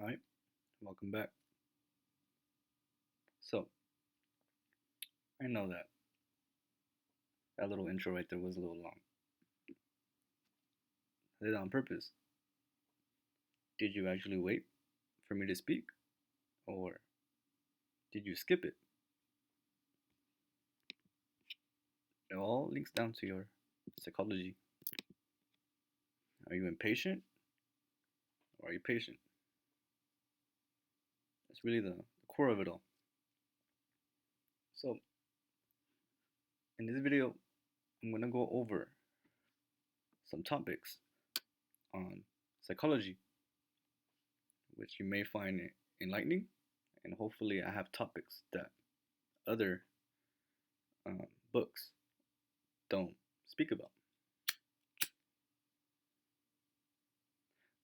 All right, welcome back. So, I know that little intro right there was a little long. I did it on purpose. Did you actually wait for me to speak, or did you skip it? It all links down to your psychology. Are you impatient, or are you patient? That's really the core of it all. So, in this video, I'm going to go over some topics on psychology, which you may find enlightening, and hopefully, I have topics that other books don't speak about.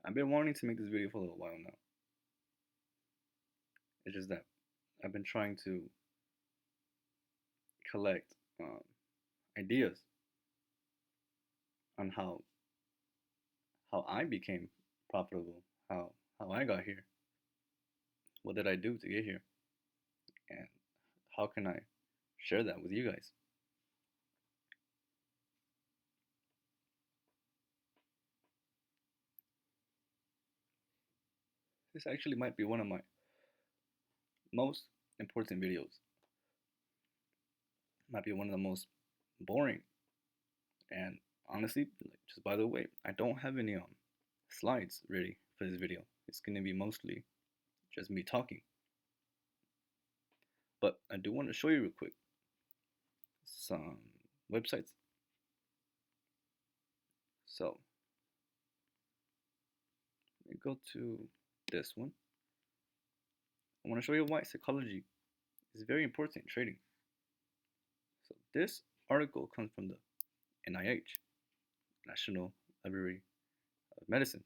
I've been wanting to make this video for a little while now. It's just that I've been trying to collect ideas on how I became profitable, how I got here, what did I do to get here, and how can I share that with you guys. This actually might be one of my most important videos. Might be one of the most boring. And honestly, just by the way, I don't have any slides ready for this video. It's gonna be mostly just me talking. But I do want to show you real quick some websites. So let me go to this one. I want to show you why psychology is very important in trading. So this article comes from the NIH, National Library of Medicine,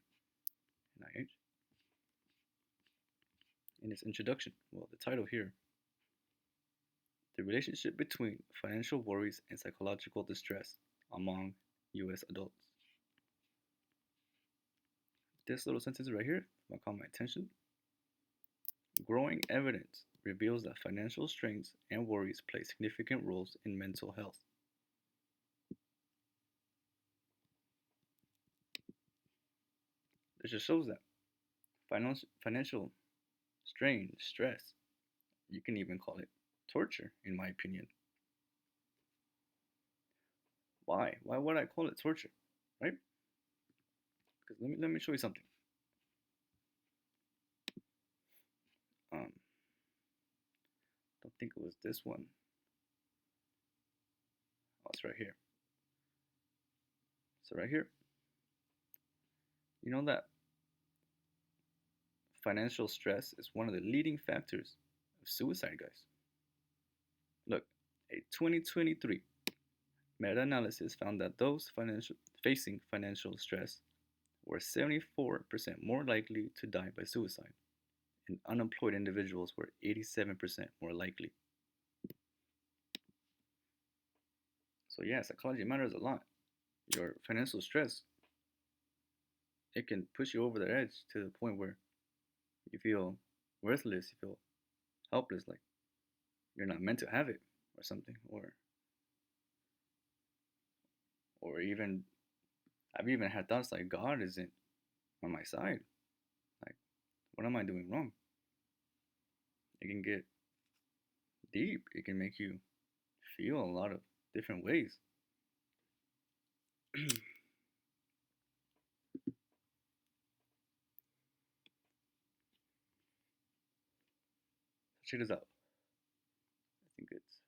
NIH. In its introduction, well, the title here, the relationship between financial worries and psychological distress among US adults. This little sentence right here caught my attention. Growing evidence reveals that financial strains and worries play significant roles in mental health. This just shows that financial strain, stress, you can even call it torture, in my opinion. Why? Why would I call it torture, right? Because let me show you something. Don't think it was this one. Oh, it's right here. So right here, you know that financial stress is one of the leading factors of suicide, guys. Look, a 2023 meta-analysis found that those facing financial stress were 74% more likely to die by suicide, and unemployed individuals were 87% more likely. So yeah, psychology matters a lot. Your financial stress, it can push you over the edge to the point where you feel worthless, you feel helpless, like you're not meant to have it or something, or even I've even had thoughts like God isn't on my side. Like, what am I doing wrong? It can get deep. It can make you feel a lot of different ways. Check this out. I think it's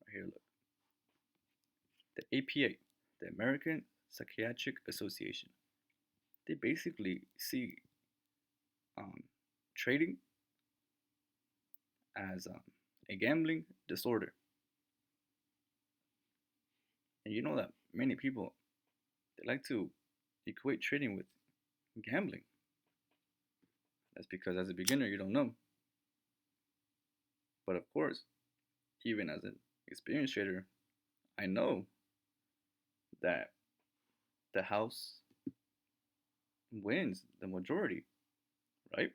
right here. Look, the APA, the American Psychiatric Association. They basically see trading as a gambling disorder. And you know that many people, they like to equate trading with gambling. That's because as a beginner, you don't know. But of course, even as an experienced trader, I know that the house wins the majority, right?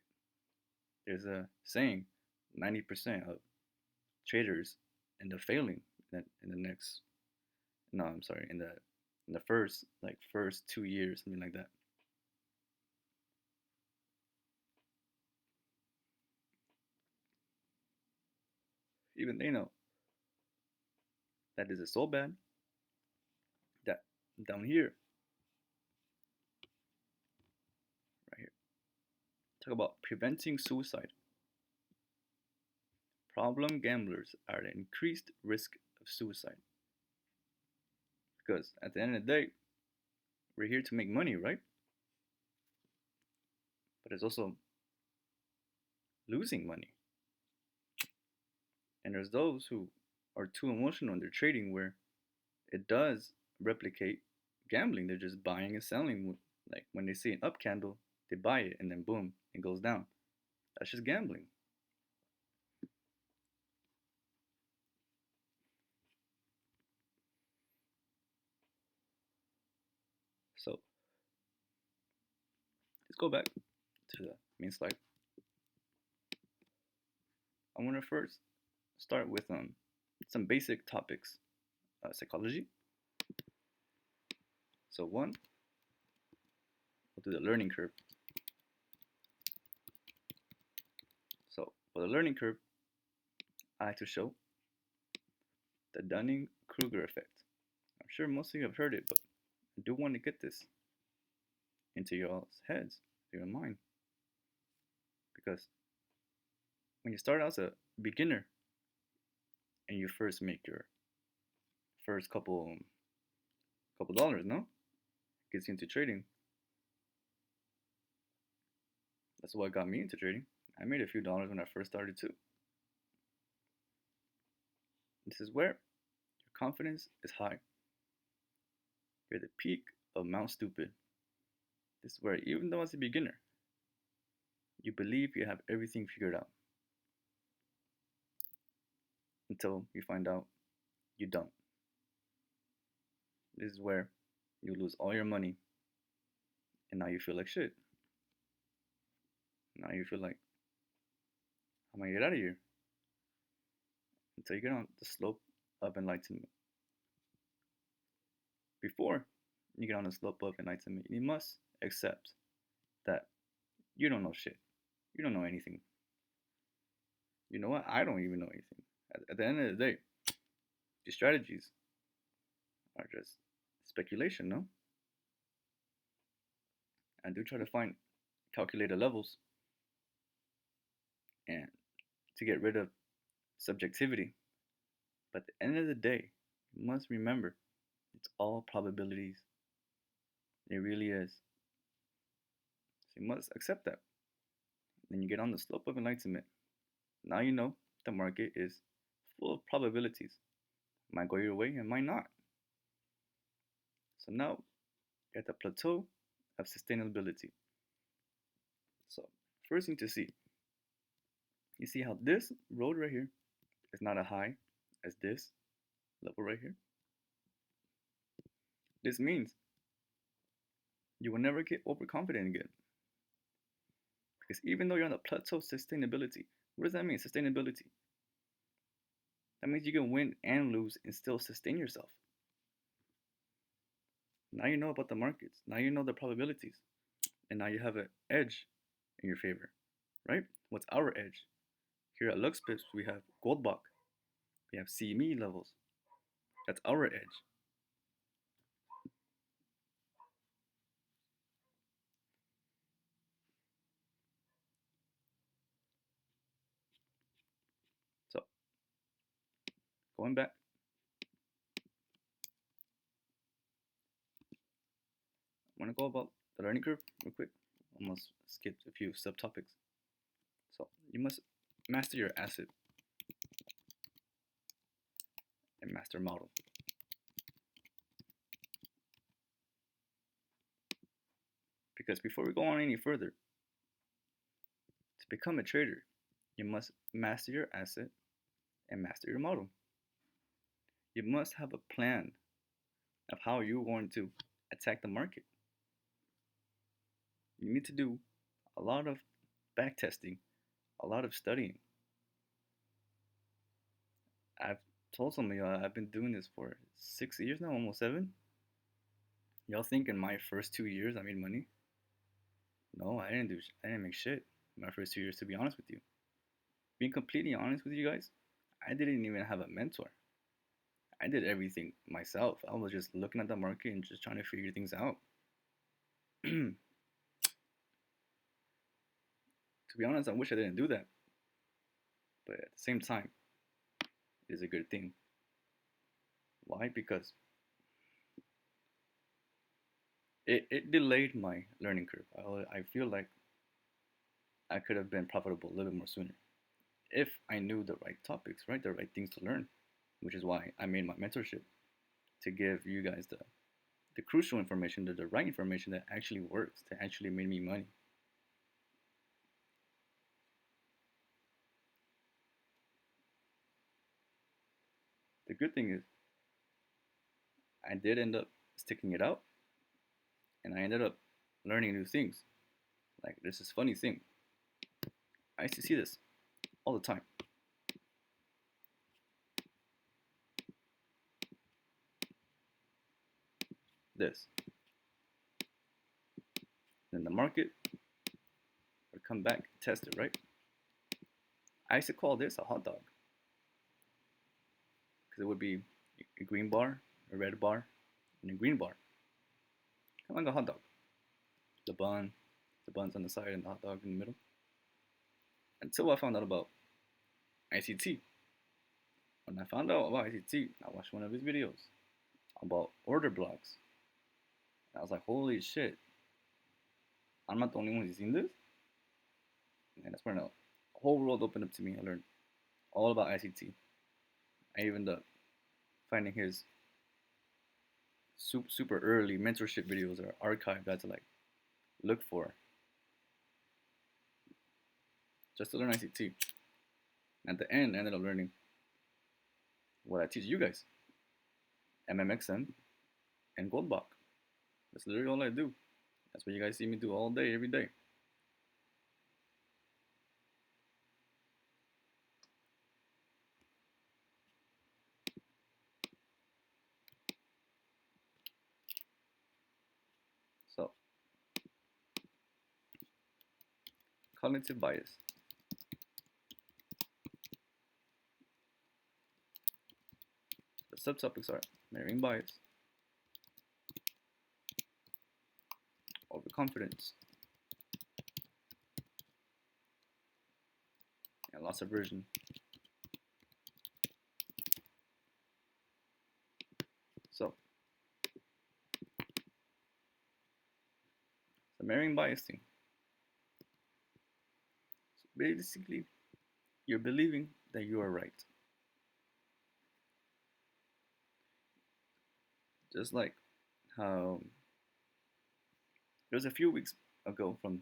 There's a saying 90% of traders end up failing in the next, no, I'm sorry, in the first 2 years, something like that. Even they know that this is so bad that down here, right here, talk about preventing suicide. Problem gamblers are at increased risk of suicide because at the end of the day, we're here to make money, right? But it's also losing money. And there's those who are too emotional in their trading where it does replicate gambling. They're just buying and selling. Like when they see an up candle, they buy it and then boom, it goes down. That's just gambling. So let's go back to the main slide. I want to first start with some basic topics, psychology. So one, we'll do the learning curve. So for the learning curve, I like to show the Dunning-Kruger effect. I'm sure most of you have heard it, but I do want to get this into your heads, your mind, because when you start out as a beginner and you first make your first couple dollars, no, gets you into trading. That's what got me into trading. I made a few dollars when I first started too. This is where your confidence is high. You're at the peak of Mount Stupid. This is where, even though as a beginner, you believe you have everything figured out until you find out you don't. This is where you lose all your money and now you feel like shit. Now you feel like, how am I gonna get out of here? Until you get on the slope of enlightenment. Before you get on the slope of enlightenment, you must accept that you don't know shit. You don't know anything. You know what? I don't even know anything. At the end of the day, these strategies are just speculation, no? I do try to find calculated levels and to get rid of subjectivity. But at the end of the day, you must remember it's all probabilities. It really is. So you must accept that. Then you get on the slope of enlightenment. Now you know the market is full of probabilities. It might go your way, it might not. So now you're at the plateau of sustainability. So first you need to see. You see how this road right here is not as high as this level right here? This means you will never get overconfident again. Because even though you're on the plateau of sustainability, what does that mean, sustainability? That means you can win and lose and still sustain yourself. Now you know about the markets. Now you know the probabilities. And now you have an edge in your favor, right? What's our edge? Here at LuxPips, we have Goldbach. We have CME levels. That's our edge. So, going back, I want to go about the learning curve real quick. Almost skipped a few subtopics. So, you must master your asset and master model. Because before we go on any further, to become a trader, you must master your asset and master your model. You must have a plan of how you're going to attack the market. You need to do a lot of back testing, a lot of studying. I've told some of y'all I've been doing this for 6 years now, almost 7. Y'all think in my first 2 years I made money? No, I didn't make shit in my first 2 years, to be honest with you. Being completely honest with you guys, I didn't even have a mentor. I did everything myself. I was just looking at the market and just trying to figure things out. To be honest, I wish I didn't do that. But at the same time, it is a good thing. Why? Because it delayed my learning curve. I feel like I could have been profitable a little bit more sooner if I knew the right topics, right? The right things to learn, which is why I made my mentorship to give you guys the crucial information, the right information that actually works, that actually made me money. The good thing is, I did end up sticking it out, and I ended up learning new things. Like, there's this funny thing. I used to see this all the time. This. Then the market would come back, test it, right? I used to call this a hot dog because it would be a green bar, a red bar, and a green bar. Kind of like a hot dog. The bun's on the side and the hot dog in the middle. Until I found out about ICT. When I found out about ICT, I watched one of his videos about order blocks. And I was like, holy shit. I'm not the only one who's seen this. And that's when the whole world opened up to me. I learned all about ICT. I even ended up finding his super early mentorship videos that are archived. I had to like look for just to learn ICT. At the end, I ended up learning what I teach you guys: MMXM and Goldbach. That's literally all I do. That's what you guys see me do all day, every day. So, cognitive bias. The subtopics are mirroring bias, overconfidence, and loss aversion. So, the mirroring bias thing. So basically, you're believing that you are right. Just like how it was a few weeks ago from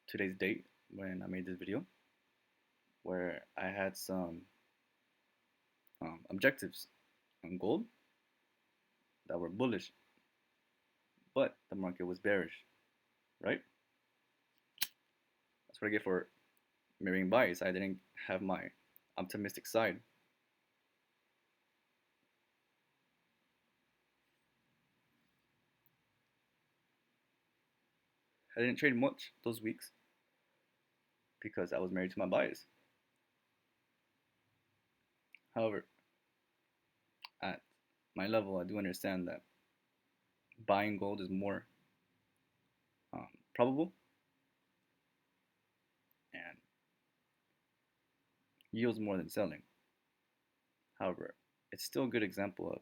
today's date when I made this video, where I had some objectives on gold that were bullish, but the market was bearish, right? That's what I get for mirroring bias. I didn't have my optimistic side. I didn't trade much those weeks because I was married to my bias. However, at my level, I do understand that buying gold is more probable and yields more than selling. However, it's still a good example of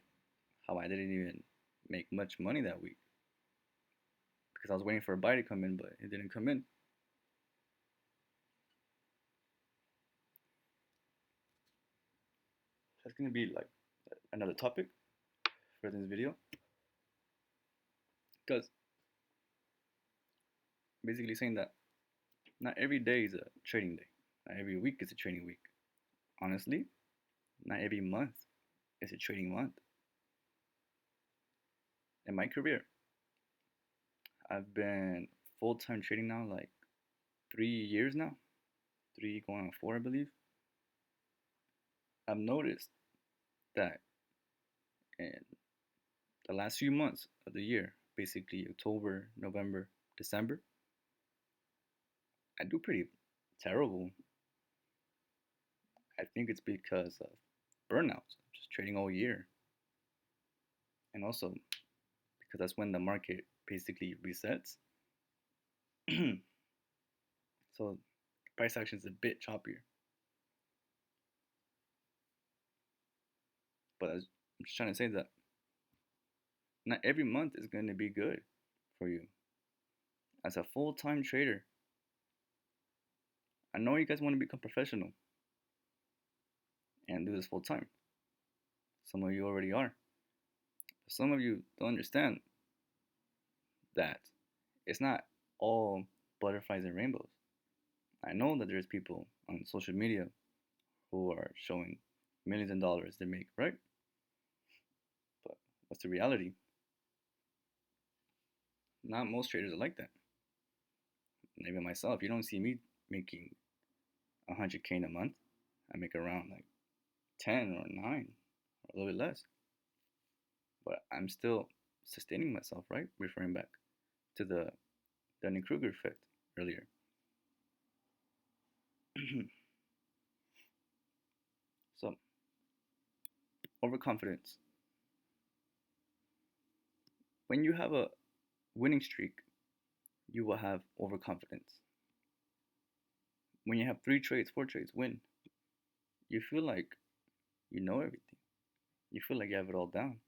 how I didn't even make much money that week because I was waiting for a buy to come in, but it didn't come in. That's gonna be like another topic for this video, because basically saying that not every day is a trading day, not every week is a trading week. Honestly, not every month is a trading month. In my career, I've been full-time trading now like 3 years now, three going on four, I believe. I've noticed that in the last few months of the year, basically October, November, December, I do pretty terrible. I think it's because of burnouts, just trading all year, and also because that's when the market basically resets. So price action is a bit choppier. But I'm just trying to say that not every month is going to be good for you. As a full time trader, I know you guys want to become professional and do this full time. Some of you already are. But some of you don't understand that it's not all butterflies and rainbows. I know that there's people on social media who are showing millions of dollars they make, right? But what's the reality? Not most traders are like that. And even myself, you don't see me making 100K in a month. I make around like 10 or 9 or a little bit less. But I'm still sustaining myself, right? Referring back to the Dunning-Kruger effect earlier. So, overconfidence. When you have a winning streak, you will have overconfidence. When you have 3 trades, 4 trades, win, you feel like you know everything. You feel like you have it all down.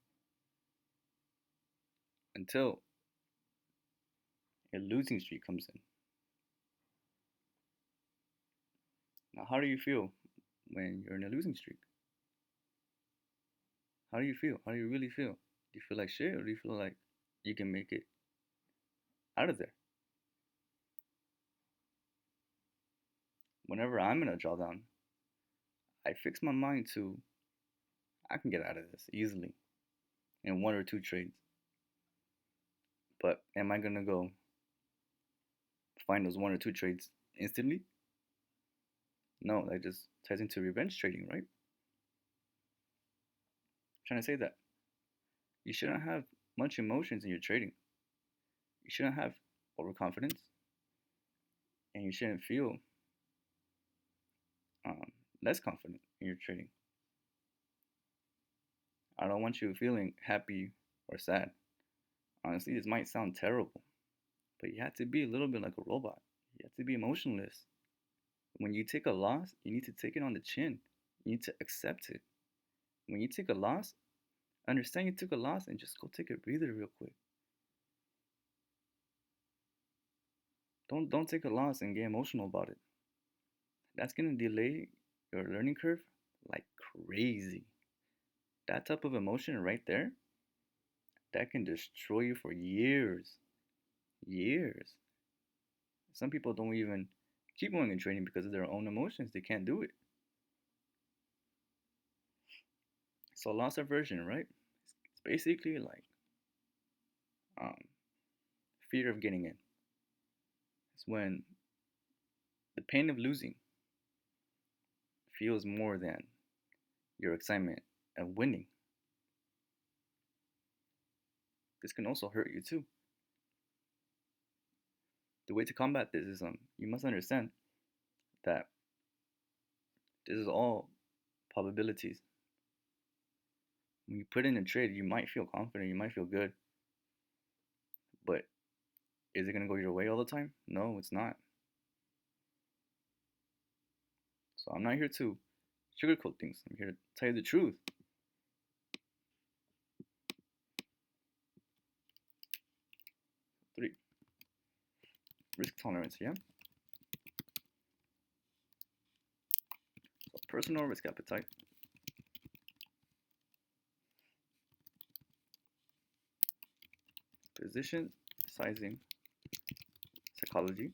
Until a losing streak comes in. Now, how do you feel when you're in a losing streak? How do you feel? How do you really feel? Do you feel like shit, or do you feel like you can make it out of there? Whenever I'm in a drawdown, I fix my mind to I can get out of this easily in 1 or 2 trades. But am I gonna go find those 1 or 2 trades instantly? No, that just ties into revenge trading, right? I'm trying to say that you shouldn't have much emotions in your trading. You shouldn't have overconfidence, and you shouldn't feel um, less confident in your trading. I don't want you feeling happy or sad. Honestly, this might sound terrible, but you have to be a little bit like a robot. You have to be emotionless. When you take a loss, you need to take it on the chin. You need to accept it. When you take a loss, understand you took a loss and just go take a breather real quick. Don't take a loss and get emotional about it. That's gonna delay your learning curve like crazy. That type of emotion right there, that can destroy you for years. Years. Some people don't even keep going in training because of their own emotions. They can't do it. So loss aversion, right? It's basically like um, fear of getting in. It's when the pain of losing feels more than your excitement of winning. This can also hurt you too. The way to combat this is you must understand that this is all probabilities. When you put in a trade, you might feel confident, you might feel good, but is it gonna go your way all the time? No, it's not. So I'm not here to sugarcoat things. I'm here to tell you the truth. 3. Risk tolerance, yeah? So personal risk appetite. Position sizing psychology.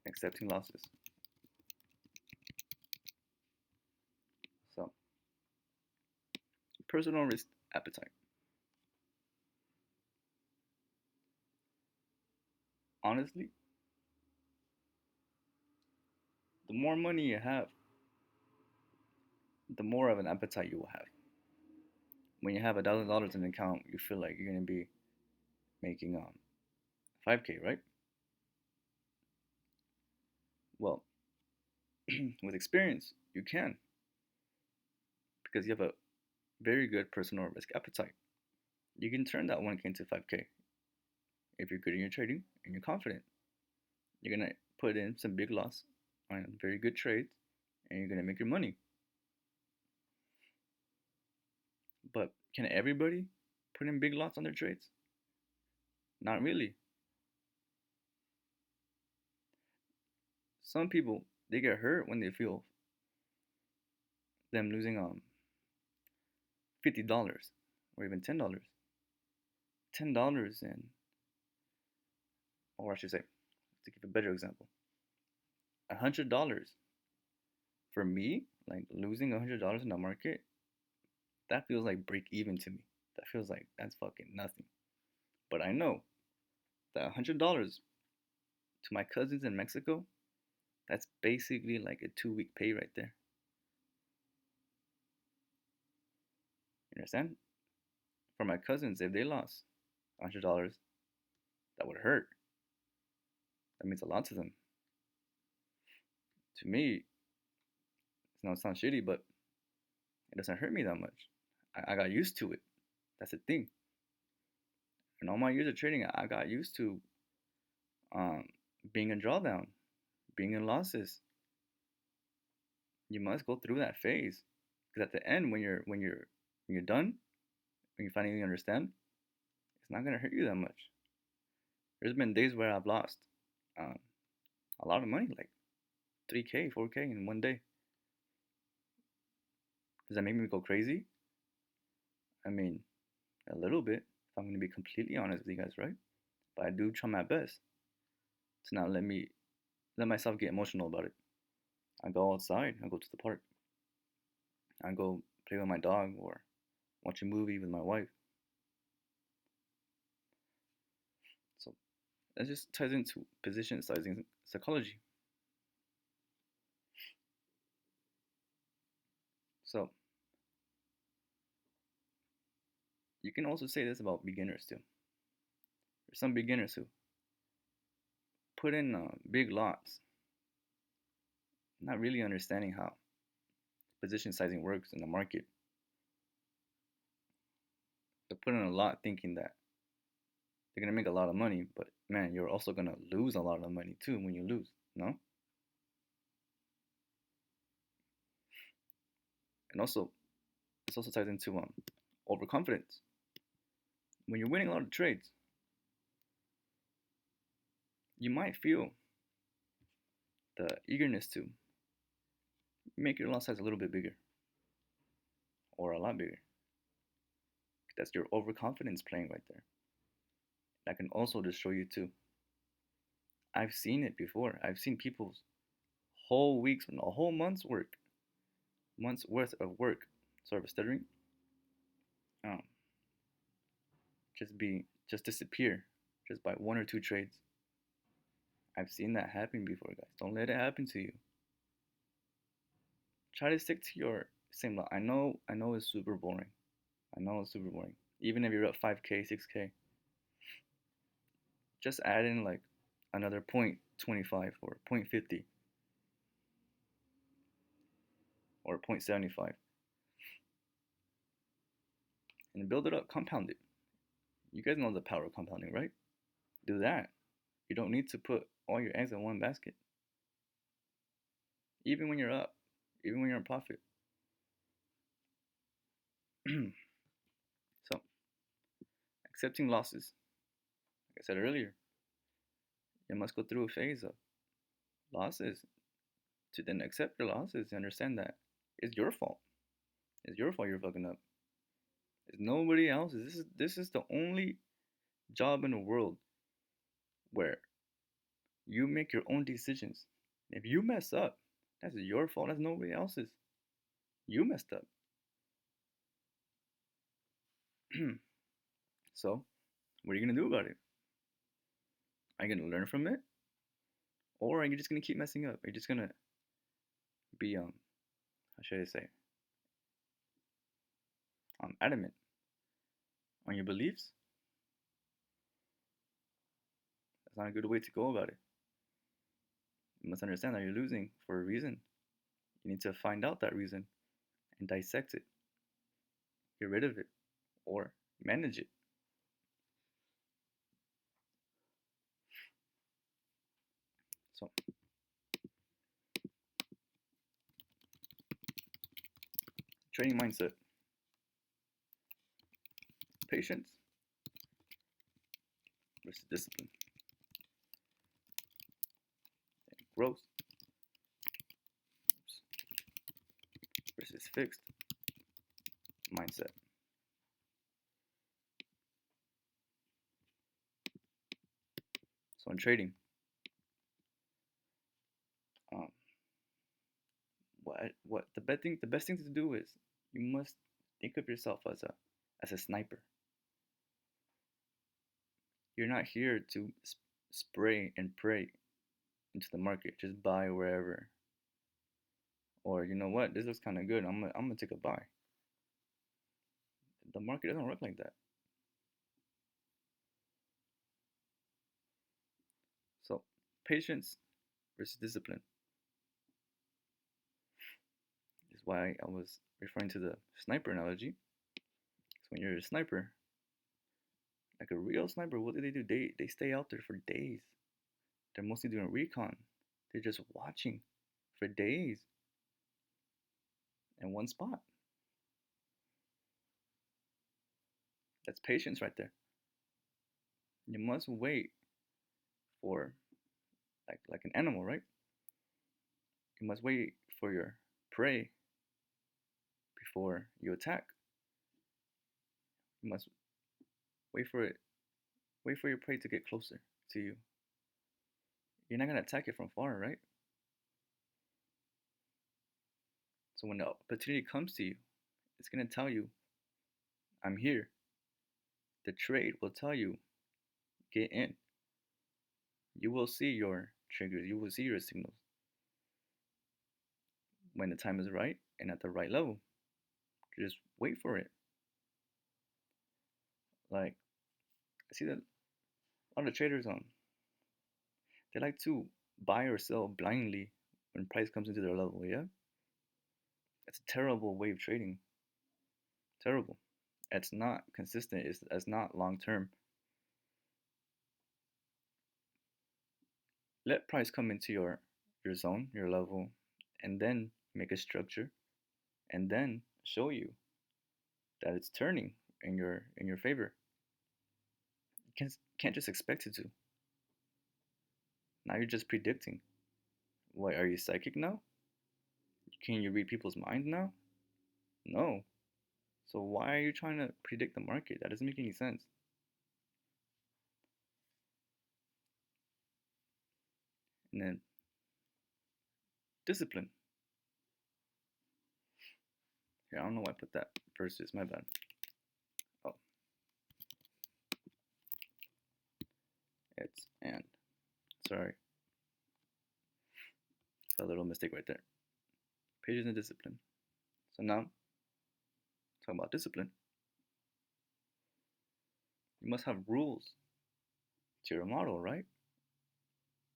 Accepting losses. So, personal risk appetite. honestly, the more money you have, the more of an appetite you will have. When you have $1,000 in the account, you feel like you're gonna be making 5K, right? Well, with experience, you can because you have a very good personal risk appetite. You can turn that 1K into 5K if you're good in your trading and you're confident. You're gonna put in some big loss on very good trades and you're gonna make your money. But can everybody put in big lots on their trades? Not really. Some people they get hurt when they feel them losing $50 or even $10. $10 and or I should say, to give a better example, $100 for me, like losing $100 in the market, that feels like break even to me. That feels like that's fucking nothing. But I know that $100 to my cousins in Mexico, that's basically like a 2 week pay right there. You understand? For my cousins, if they lost $100, that would hurt. That means a lot to them. To me, it's not sound shitty, but it doesn't hurt me that much. I got used to it. That's the thing. In all my years of trading, I got used to um, being in drawdown, being in losses. You must go through that phase because at the end, when you're done, when you finally understand, it's not gonna hurt you that much. There's been days where I've lost um, a lot of money, like 3K, 4K in one day. Does that make me go crazy? I mean, a little bit. If I'm gonna be completely honest with you guys, right? But I do try my best to not let myself get emotional about it. I go outside. I go to the park. I go play with my dog or watch a movie with my wife. So that just ties into position sizing psychology. So you can also say this about beginners too. There's some beginners who put in big lots, not really understanding how position sizing works in the market. They put in a lot thinking that they're gonna make a lot of money, but man, you're also gonna lose a lot of money too when you lose. No, and also this also ties into overconfidence. When you're winning a lot of trades, you might feel the eagerness to make your lot size a little bit bigger or a lot bigger. That's your overconfidence playing right there. That can also destroy you too. I've seen it before. I've seen people's whole weeks, a whole month's worth of work, sort of stuttering, um, just disappear just by one or two trades. I've seen that happen before, guys. Don't let it happen to you. Try to stick to your same lot. I know it's super boring. I know it's super boring. Even if you're up 5K, 6K, just add in like another point 25 or point 50 or point 75 and build it up, compound it. You guys know the power of compounding, right? Do that. You don't need to put all your eggs in one basket. Even when you're up, even when you're in profit. So, accepting losses. Like I said earlier, you must go through a phase of losses to then accept your losses and understand that it's your fault. It's your fault you're fucking up. It's nobody else's. This is the only job in the world where you make your own decisions. If you mess up, that's your fault. That's nobody else's. You messed up. So, what are you gonna do about it? Are you gonna learn from it, or are you just gonna keep messing up? Are you just gonna be how should I say, adamant on your beliefs? That's not a good way to go about it. You must understand that you're losing for a reason. You need to find out that reason and dissect it, get rid of it, or manage it. So, trading mindset, patience versus discipline, growth versus fixed mindset. So in trading, um, what the best thing to do is you must think of yourself as a sniper. You're not here to spray and pray into the market. Just buy wherever. Or you know what? This looks kind of good. I'm gonna take a buy. The market doesn't work like that. So patience versus discipline is why I was referring to the sniper analogy. So when you're a sniper, like a real sniper, what do? They stay out there for days. They're mostly doing recon. They're just watching for days in one spot. That's patience right there. You must wait for like an animal, right? You must wait for your prey before you attack. You must wait for it. Wait for your prey to get closer to you. You're not gonna attack it from far, right? So when the opportunity comes to you, it's gonna tell you, "I'm here." The trade will tell you, "Get in." You will see your triggers. You will see your signals when the time is right and at the right level. Just wait for it. Like I see that a lot of traders they like to buy or sell blindly when price comes into their level. Yeah, it's a terrible way of trading. Terrible. It's not consistent. It's not long term. Let price come into your zone, your level, and then make a structure, and then show you that it's turning in your favor. You can't just expect it to. Now you're just predicting. What, are you psychic now? Can you read people's minds now? No. So why are you trying to predict the market? That doesn't make any sense. And then discipline. Here, I don't know why I put that versus. My bad. Oh, it's and. Sorry. A little mistake right there. Patience and discipline. So now, talking about discipline. You must have rules to your model, right?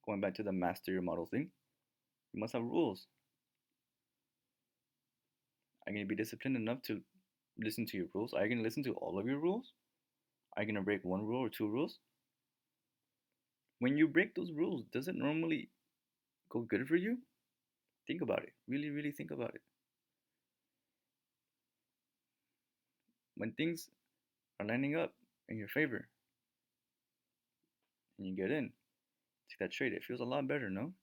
Going back to the master your model thing. You must have rules. Are you going to be disciplined enough to listen to your rules? Are you going to listen to all of your rules? Are you going to break one rule or two rules? When you break those rules, does it normally go good for you? Think about it. Really, really think about it. When things are lining up in your favor and you get in, take that trade, it feels a lot better, no?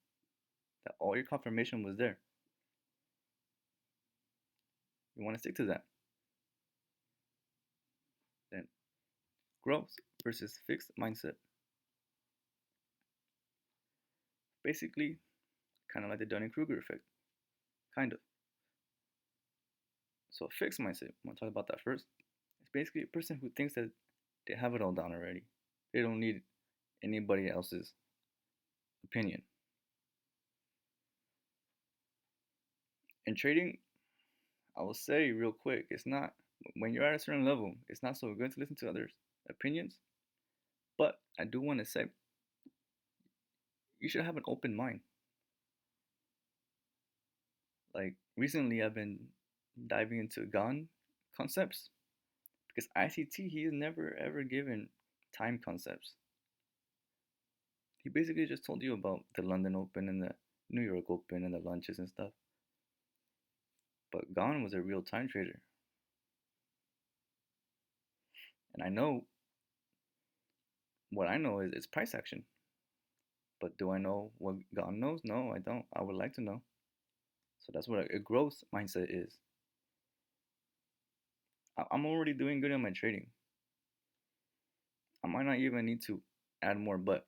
That all your confirmation was there. You want to stick to that. Then growth versus fixed mindset. Basically, kind of like the Dunning-Kruger effect. Kind of. So a fixed mindset, I want to talk about that first. It's basically a person who thinks that they have it all down already. They don't need anybody else's opinion. In trading, I will say real quick, it's not, when you're at a certain level, it's not so good to listen to others' opinions. But I do want to say, you should have an open mind. Like recently, I've been diving into GAN concepts because ICT, he is never ever given time concepts. He basically just told you about the London Open and the New York Open and the lunches and stuff. But GAN was a real time trader. And I know what I know is it's price action. But do I know what GAN knows? No, I don't. I would like to know. So that's what a growth mindset is. I'm already doing good in my trading. I might not even need to add more, but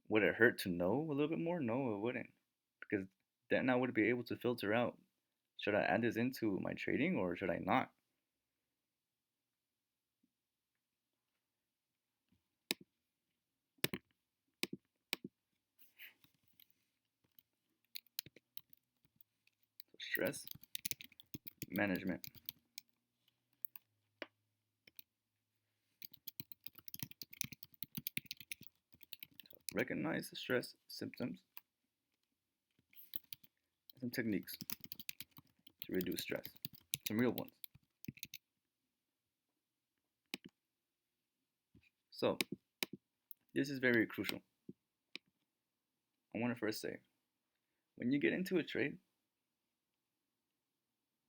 would it hurt to know a little bit more? No, it wouldn't. Because then I would be able to filter out, should I add this into my trading or should I not? So stress management. Recognize the stress symptoms and some techniques to reduce stress. Some real ones. So, this is very crucial. I want to first say, when you get into a trade,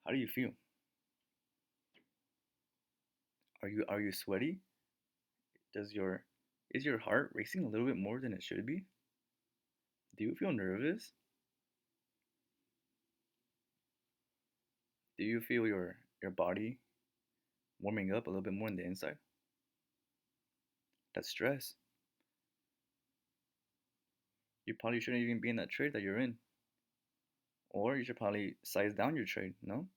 how do you feel? Are you sweaty? Is your heart racing a little bit more than it should be? Do you feel nervous? Do you feel your body warming up a little bit more on the inside? That's stress. You probably shouldn't even be in that trade that you're in. Or you should probably size down your trade, no?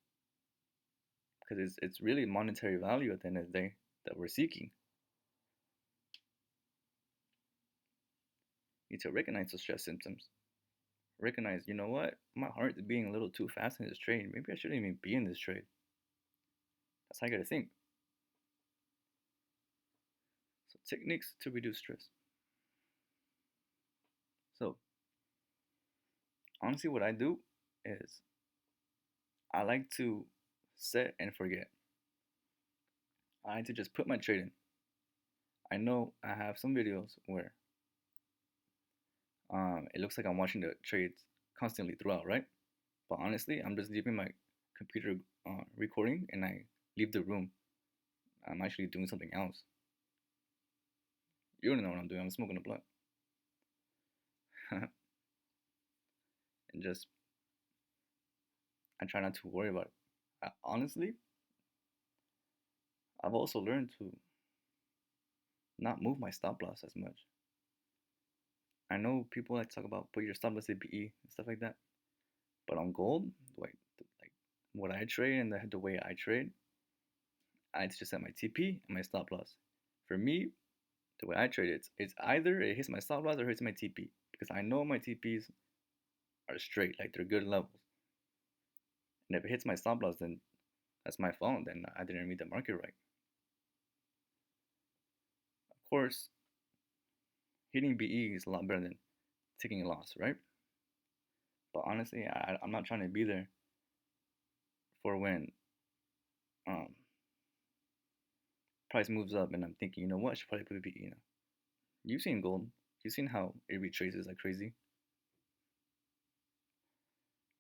Because it's really monetary value at the end of the day that we're seeking. You need to recognize those stress symptoms. Recognize, you know what? My heart is being a little too fast in this trade. Maybe I shouldn't even be in this trade. That's how you gotta think. So techniques to reduce stress. So honestly, what I do is I like to set and forget. I like to just put my trade in. I know I have some videos where it looks like I'm watching the trades constantly throughout, right? But honestly, I'm just leaving my computer recording and I leave the room. I'm actually doing something else. You don't know what I'm doing. I'm smoking a blunt. And just, I try not to worry about it. Honestly, I've also learned to not move my stop loss as much. I know people like to talk about put your stop loss at BE and stuff like that. But on gold, like what I trade and the way I trade, I just set my TP and my stop loss. For me, the way I trade it's either it hits my stop loss or it hits my TP because I know my TPs are straight, like they're good levels. And if it hits my stop loss, then that's my fault. Then I didn't read the market right. Of course, hitting BE is a lot better than taking a loss, right? But honestly, I'm not trying to be there for when um, price moves up and I'm thinking, you know what, I should probably put a BE now. You've seen gold. You've seen how it retraces like crazy.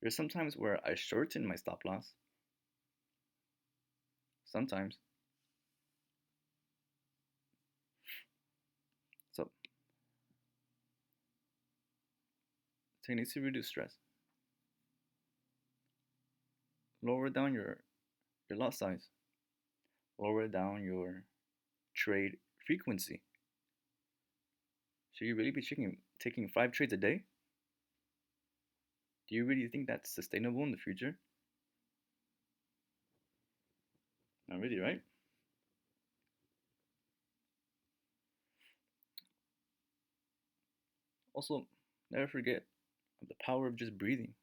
There's sometimes where I shorten my stop loss. Sometimes. So, techniques to reduce stress. Lower down your lot size. Lower down your trade frequency. Should you really be taking 5 trades a day? Do you really think that's sustainable in the future? Not really, right? Also, never forget the power of just breathing.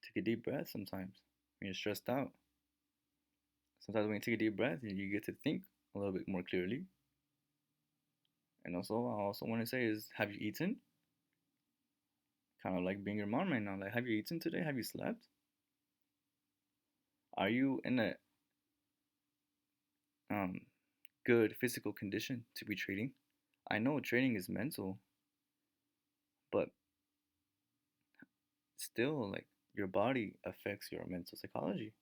Take a deep breath sometimes when you're stressed out. Sometimes when you take a deep breath, you get to think a little bit more clearly. And also, I also want to say is, have you eaten? Kind of like being your mom right now. Like, have you eaten today? Have you slept? Are you in a um, good physical condition to be trading? I know trading is mental, but still, like, your body affects your mental psychology.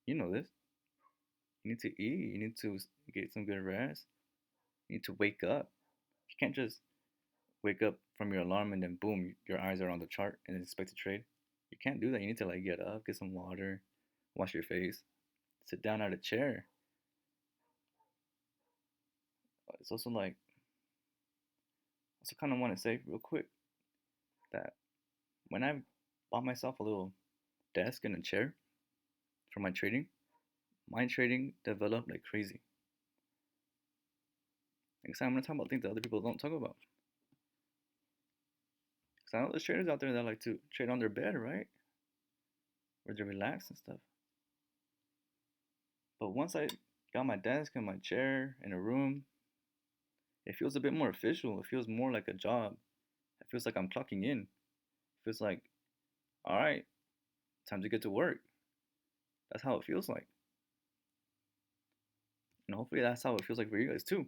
You know this. You need to eat. You need to get some good rest. You need to wake up. You can't just wake up from your alarm and then boom, your eyes are on the chart and expect to trade. You can't do that. You need to like get up, get some water, wash your face, sit down at a chair. It's also like, I also kind of want to say real quick that when I bought myself a little desk and a chair for my trading developed like crazy. Next time I'm gonna talk about things that other people don't talk about. Cause I know there's traders out there that like to trade on their bed, right? Where they relax and stuff. But once I got my desk and my chair in a room, it feels a bit more official. It feels more like a job. It feels like I'm clocking in. It feels like, all right, time to get to work. That's how it feels like. And hopefully that's how it feels like for you guys too.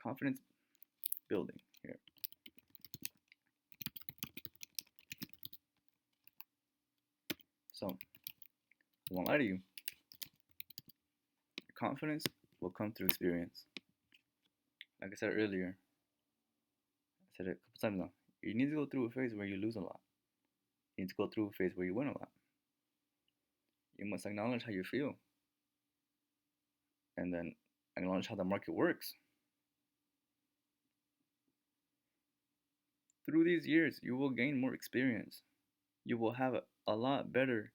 Confidence building here. So, I won't lie to you. Confidence will come through experience. Like I said earlier, I said it a couple times now. You need to go through a phase where you lose a lot. You need to go through a phase where you win a lot. You must acknowledge how you feel. And then acknowledge how the market works. Through these years, you will gain more experience. You will have a lot better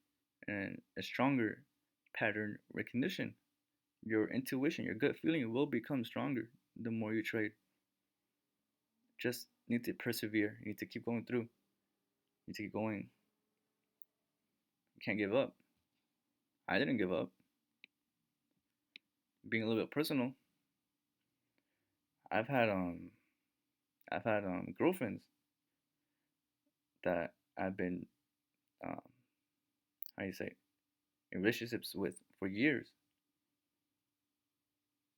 and a stronger pattern recognition. Your intuition, your gut feeling will become stronger the more you trade. Just need to persevere. You need to keep going through. You need to keep going. You can't give up. I didn't give up. Being a little bit personal, I've had girlfriends that I've been um, how do you say, in relationships with for years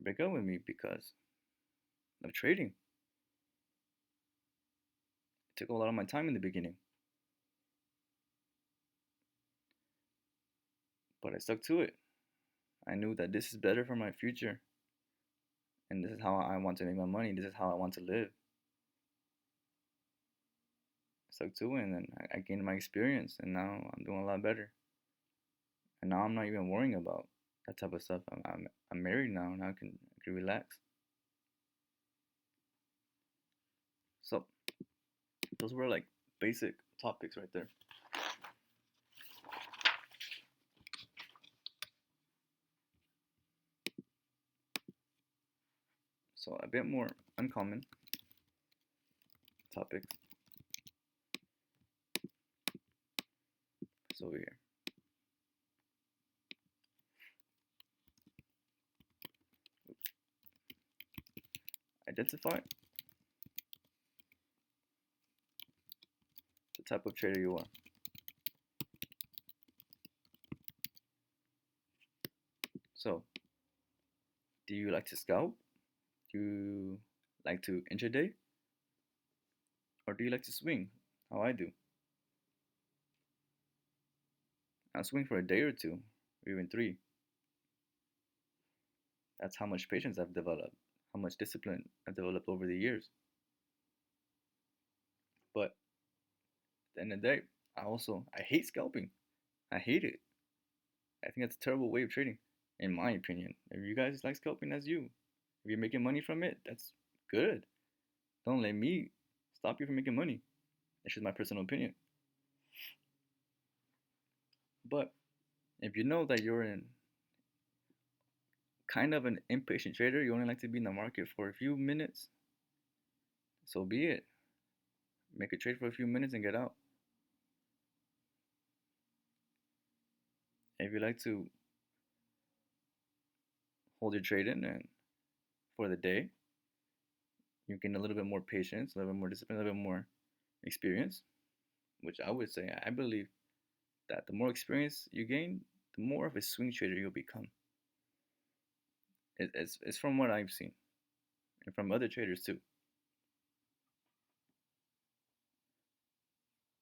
break up with me because of trading. It took a lot of my time in the beginning, but I stuck to it. I knew that this is better for my future, and this is how I want to make my money. This is how I want to live. I stuck to it, and then I gained my experience, and now I'm doing a lot better. And now I'm not even worrying about that type of stuff. I'm married now, and I can relax. So those were like basic topics right there. So a bit more uncommon topics. So over here. Oops. Identify the type of trader you are. So, do you like to scalp? Do you like to intraday? Or do you like to swing? How I do. I'll swing for a day or two, or even three. That's how much patience I've developed, how much discipline I've developed over the years. But at the end of the day, I hate scalping. I hate it. I think that's a terrible way of trading, in my opinion. If you guys like scalping, that's you. If you're making money from it, that's good. Don't let me stop you from making money. That's just my personal opinion. But if you know that you're in kind of an impatient trader, you only like to be in the market for a few minutes, so be it. Make a trade for a few minutes and get out. If you like to hold your trade in and for the day, you gain a little bit more patience, a little bit more discipline, a little bit more experience, which I would say, I believe that the more experience you gain, the more of a swing trader you'll become. It's from what I've seen and from other traders too.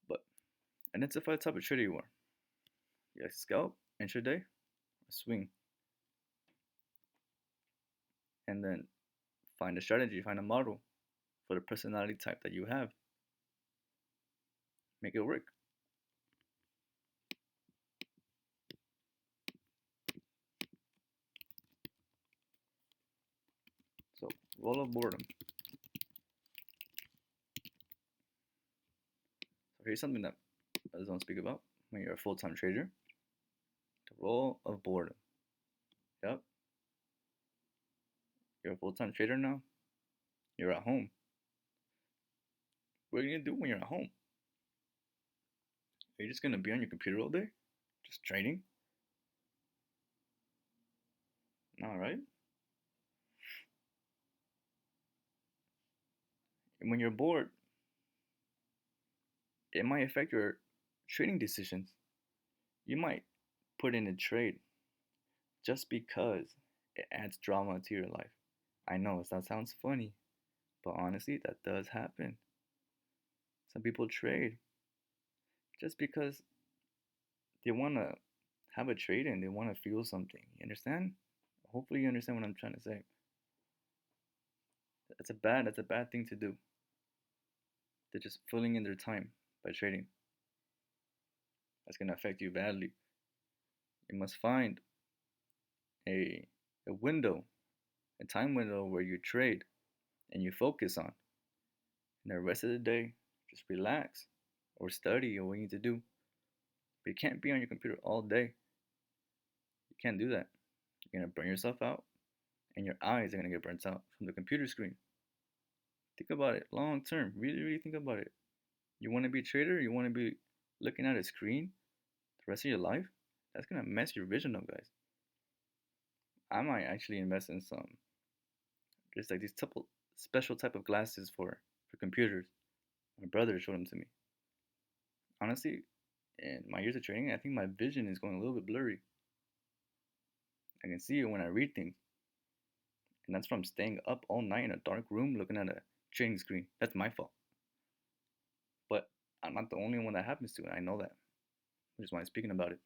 But identify the type of trader you are. You like scalp, intraday, or swing. And then find a strategy, find a model for the personality type that you have. Make it work. So, roll of boredom. So, here's something that others don't speak about when you're a full time trader, the role of boredom. Yep. You're a full time trader now. You're at home. What are you going to do when you're at home? Are you just going to be on your computer all day? Just trading? All right. And when you're bored, it might affect your trading decisions. You might put in a trade just because it adds drama to your life. I know that sounds funny, but honestly, that does happen. Some people trade just because they want to have a trade and they want to feel something. You understand? Hopefully, you understand what I'm trying to say. That's a bad thing to do. They're just filling in their time by trading. That's gonna affect you badly. You must find a a window, a time window where you trade and you focus on. And the rest of the day, just relax or study or what you need to do. But you can't be on your computer all day. You can't do that. You're gonna burn yourself out, and your eyes are gonna get burnt out from the computer screen. Think about it long term. Really, really think about it. You want to be a trader? You want to be looking at a screen the rest of your life? That's gonna mess your vision up, guys. I might actually invest in some. There's like these special type of glasses for computers. My brother showed them to me. Honestly, in my years of trading, I think my vision is going a little bit blurry. I can see it when I read things, and that's from staying up all night in a dark room looking at a trading screen. That's my fault. But I'm not the only one that happens to it. I know that, which is why I'm speaking about it.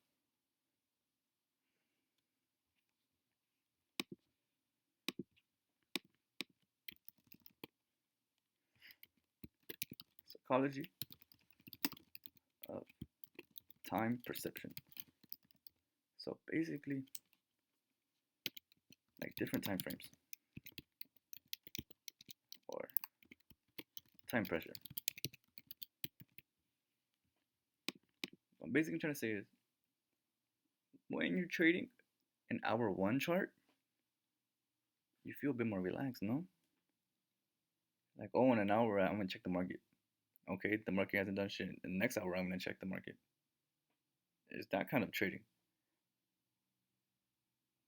Psychology of time perception. So basically, like different time frames or time pressure. What I'm basically trying to say is when you're trading an hour one chart, you feel a bit more relaxed, no? Like, oh, in an hour, I'm gonna check the market. Okay, the market hasn't done shit. In the next hour, I'm gonna check the market. It's that kind of trading.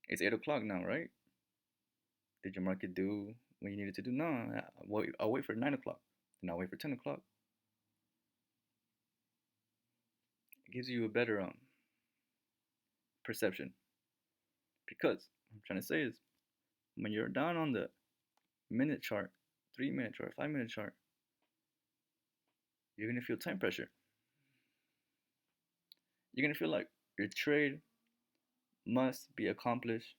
It's 8 o'clock now, right? Did your market do what you needed to do? No, I'll wait for 9 o'clock. Then I'll wait for 10 o'clock. It gives you a better perception. Because what I'm trying to say is when you're down on the minute chart, 3 minute chart, 5 minute chart, you're gonna feel time pressure. You're gonna feel like your trade must be accomplished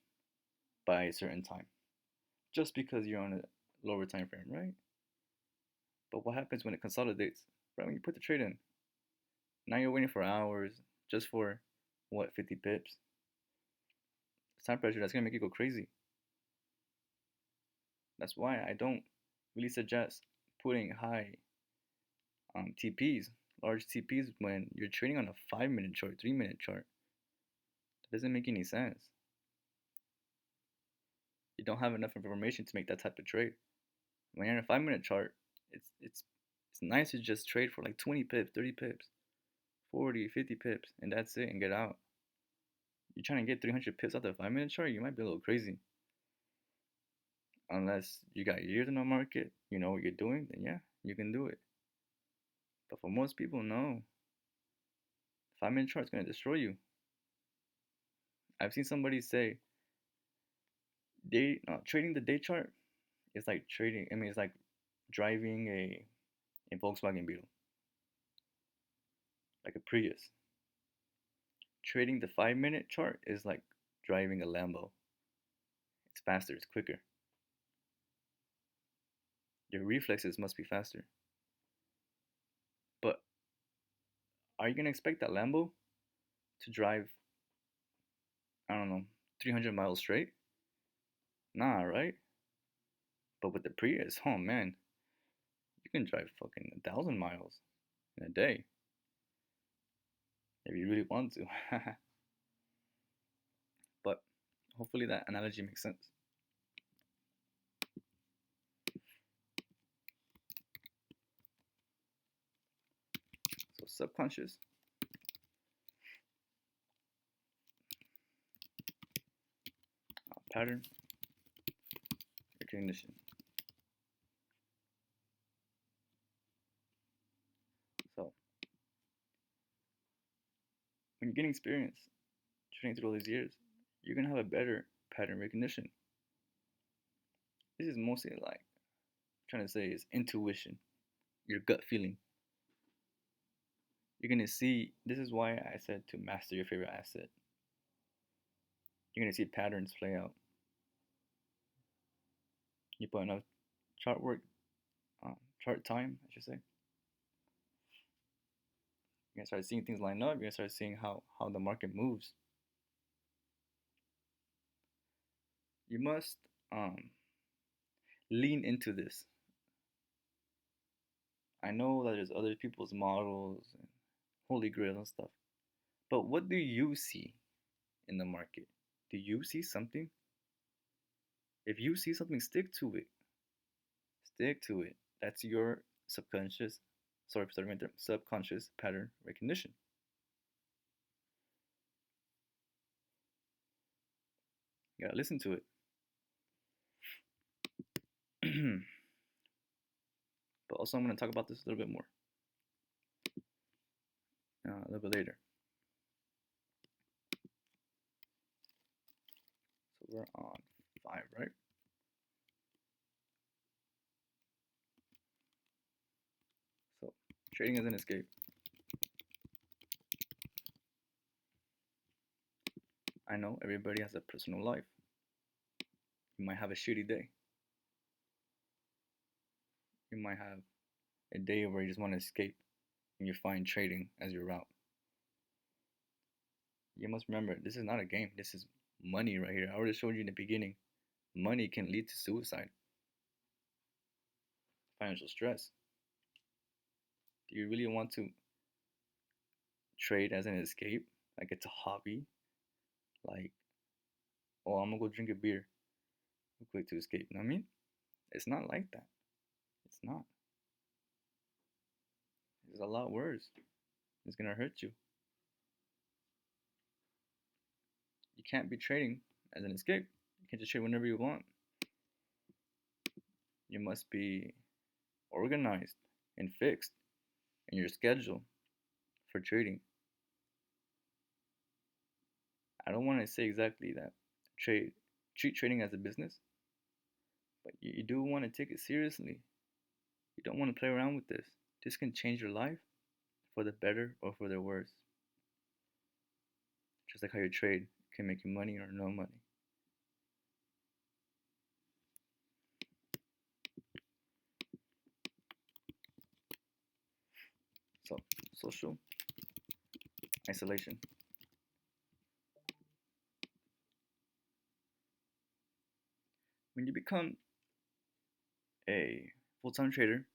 by a certain time. Just because you're on a lower time frame, right? But what happens when it consolidates? Right when you put the trade in. Now you're waiting for hours just for what, 50 pips? Time pressure, that's gonna make you go crazy. That's why I don't really suggest putting high TPs, large TPs when you're trading on a 5 minute chart, 3 minute chart. It doesn't make any sense. You don't have enough information to make that type of trade. When you're in a 5 minute chart, it's nice to just trade for like 20 pips, 30 pips, 40, 50 pips, and that's it, and get out. You're trying to get 300 pips off the 5 minute chart, you might be a little crazy. Unless you got years in the market, you know what you're doing, then yeah, you can do it. But for most people, no. 5 minute chart's gonna destroy you. I've seen somebody say trading the day chart is like trading. I mean, it's like driving a Volkswagen Beetle, like a Prius. Trading the 5 minute chart is like driving a Lambo. It's faster, it's quicker. Your reflexes must be faster. But are you gonna expect that Lambo to drive, I don't know, 300 miles straight? Nah, right? But with the Prius, oh man, you can drive fucking 1,000 miles in a day if you really want to. But hopefully that analogy makes sense. So subconscious, pattern recognition. So when you're getting experience training through all these years, you're gonna have a better pattern recognition. This is mostly like trying to say is intuition, your gut feeling. You're gonna see. This is why I said to master your favorite asset. You're gonna see patterns play out. You put enough chart work, chart time, I should say. You're gonna start seeing things line up. You're gonna start seeing how the market moves. You must lean into this. I know that there's other people's models and holy grail and stuff, but what do you see in the market? Do you see something? If you see something, stick to it. Stick to it. That's your subconscious, subconscious pattern recognition. You gotta listen to it. But also, I'm gonna talk about this a little bit more a little bit later. So we're on 5, right? So trading is an escape. I know everybody has a personal life. You might have a shitty day. You might have a day where you just want to escape and you find trading as your route. You must remember, this is not a game. This is money right here. I already showed you in the beginning. Money can lead to suicide, financial stress. Do you really want to trade as an escape? Like it's a hobby? Like, oh, I'm gonna go drink a beer real quick to escape. You know what I mean? It's not like that. It's not. It's a lot worse. It's gonna hurt you. You can't be trading as an escape. You can't just trade whenever you want. You must be organized and fixed in your schedule for trading. I don't want to say exactly that treat trading as a business, but you do want to take it seriously. You don't want to play around with this. This can change your life for the better or for the worse. Just like how you trade can make you money or no money. So, social isolation. When you become a full-time trader,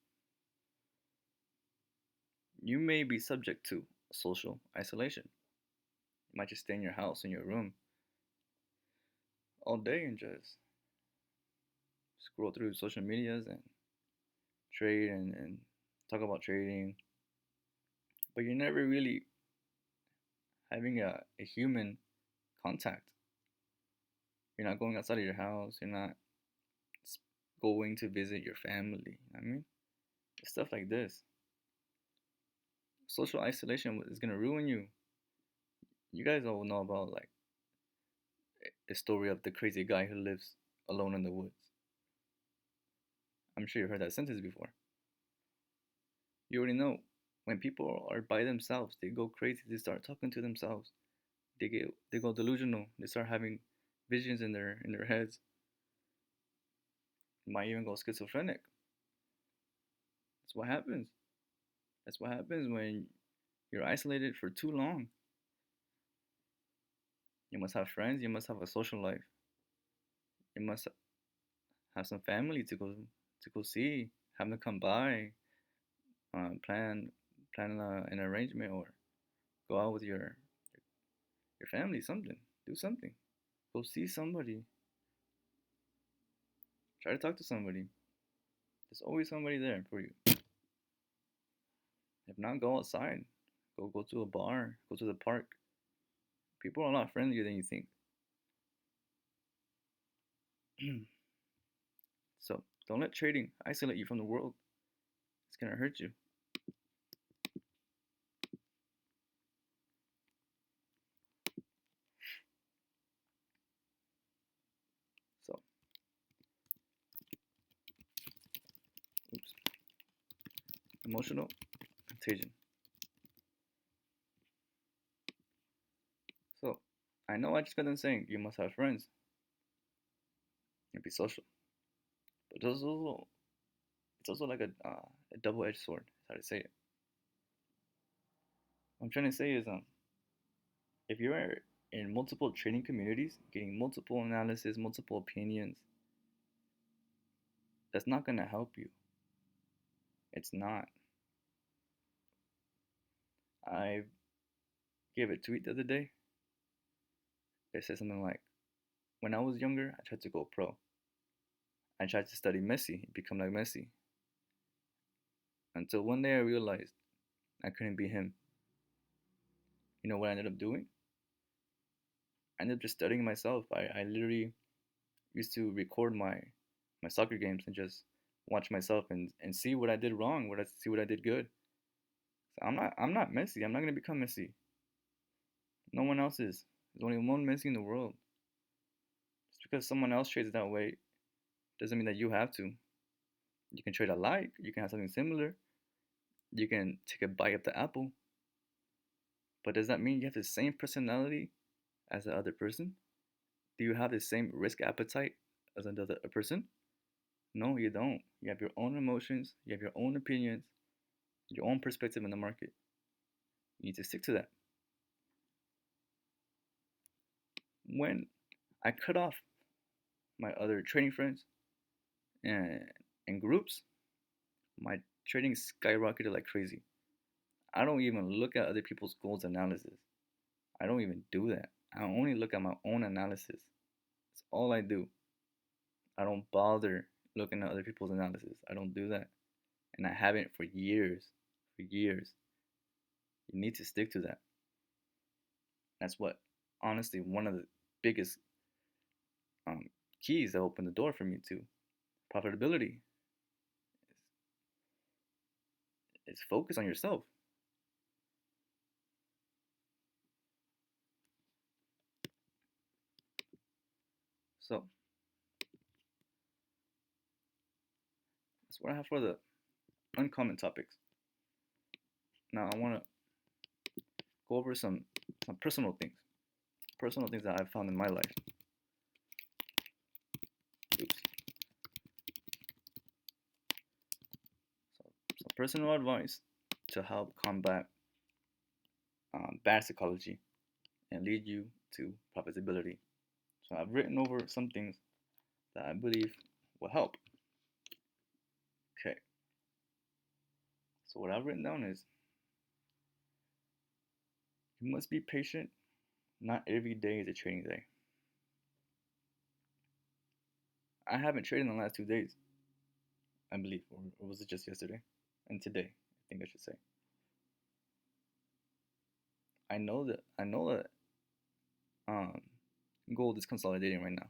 you may be subject to social isolation. You might just stay in your house, in your room, all day and just scroll through social medias and trade and talk about trading, but you're never really having a human contact. You're not going outside of your house. You're not going to visit your family. You know what I mean, stuff like this. Social isolation is gonna ruin you. You guys all know about like the story of the crazy guy who lives alone in the woods. I'm sure you've heard that sentence before. You already know when people are by themselves, they go crazy. They start talking to themselves. They go delusional. They start having visions in their heads. Might even go schizophrenic. That's what happens. That's what happens when you're isolated for too long. You must have friends. You must have a social life. You must have some family to go see. Have them come by. Plan an arrangement or go out with your family. Something. Do something. Go see somebody. Try to talk to somebody. There's always somebody there for you. If not, go outside. Go to a bar. Go to the park. People are a lot friendlier than you think. So don't let trading isolate you from the world. It's gonna hurt you. So, oops. Emotional contagion. So, I know I just got done saying you must have friends and be social, but it's also like a double-edged sword. That's how to say it. What I'm trying to say is if you're in multiple trading communities, getting multiple analysis, multiple opinions, that's not gonna help you. It's not. I gave a tweet the other day. It said something like, "When I was younger, I tried to go pro. I tried to study Messi, become like Messi, until one day I realized I couldn't be him. You know what I ended up doing? I ended up just studying myself. I literally used to record my soccer games and just watch myself and see what I did wrong, what I see what I did good. So I'm not Messi. I'm not gonna become Messi. No one else is. There's only one Messi in the world. Just because someone else trades that way doesn't mean that you have to. You can trade alike. You can have something similar. You can take a bite of the apple. But does that mean you have the same personality as the other person? Do you have the same risk appetite as another person? No, you don't. You have your own emotions, you have your own opinions, your own perspective in the market. You need to stick to that. When I cut off my other trading friends and, and groups, my trading skyrocketed like crazy. I don't even look at other people's goals analysis. I don't even do that. I only look at my own analysis. That's all I do. I don't bother looking at other people's analysis. I don't do that. And I haven't for years. For years. You need to stick to that. That's what, honestly, one of the biggest um, keys that open the door for me to profitability is focus on yourself. So that's what I have for the uncommon topics. Now I want to go over some personal things that I've found in my life. Oops. So some personal advice to help combat bad psychology and lead you to profitability. So I've written over some things that I believe will help. Okay. So what I've written down is you must be patient. Not every day is a trading day. I haven't traded in the last 2 days, I believe, or was it just yesterday? And today, I think I should say. I know that um gold is consolidating right now.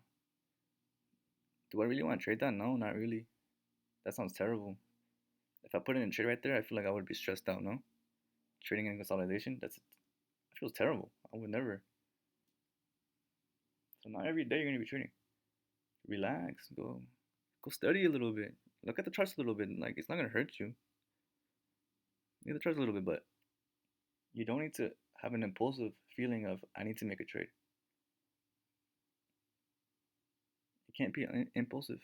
Do I really want to trade that? No, not really. That sounds terrible. If I put in a trade right there, I feel like I would be stressed out, no? Trading in consolidation, that feels terrible. I would never. So not every day you're gonna be trading. Relax, go study a little bit. Look at the charts a little bit. Like it's not gonna hurt you. Look at the charts a little bit, but you don't need to have an impulsive feeling of I need to make a trade. It can't be impulsive.